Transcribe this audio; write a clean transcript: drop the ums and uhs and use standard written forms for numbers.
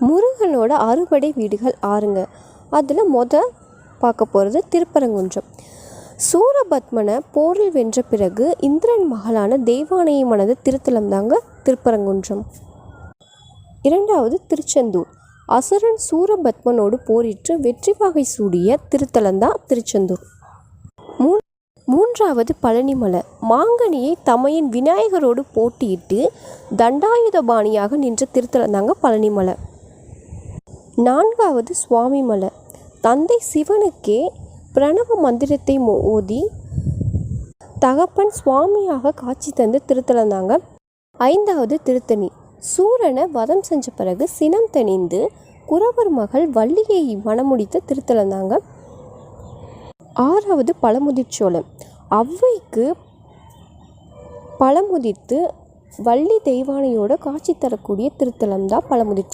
முருகனோட அறுபடை வீடுகள் ஆறுங்க. அதில் பார்க்க போகிறது திருப்பரங்குன்றம். சூரபத்மனை போரில் வென்ற பிறகு இந்திரன் மகளான தெய்வானையை மணந்த திருத்தலம் தாங்க திருப்பரங்குன்றம். இரண்டாவது திருச்செந்தூர். அசுரன் சூரபத்மனோடு போரிட்டு வெற்றி வாகை சூடிய திருத்தலம்தான் திருச்செந்தூர். மூன்றாவது பழனிமலை. மாங்கனியை தமையன் விநாயகரோடு போட்டியிட்டு தண்டாயுதபாணியாக நின்ற திருத்தலம் தாங்க பழனிமலை. நான்காவது சுவாமிமலை. தந்தை சிவனுக்கே பிரணவ மந்திரத்தை ஓதி தகப்பன் சுவாமியாக காட்சி தந்த திருத்தலம் தாங்க. ஐந்தாவது திருத்தணி. சூரனை வதம் செஞ்ச பிறகு சினம் தணிந்து குறவர் மகள் வள்ளியை மணமுடித்த திருத்தலம் தாங்க. ஆறாவது பழமுதிர்ச்சோலை. ஔவைக்கு பழமுதிர்த்து வள்ளி தெய்வானையோட காட்சி தரக்கூடிய திருத்தலம் தான் பழமுதிர்ச்சோலை.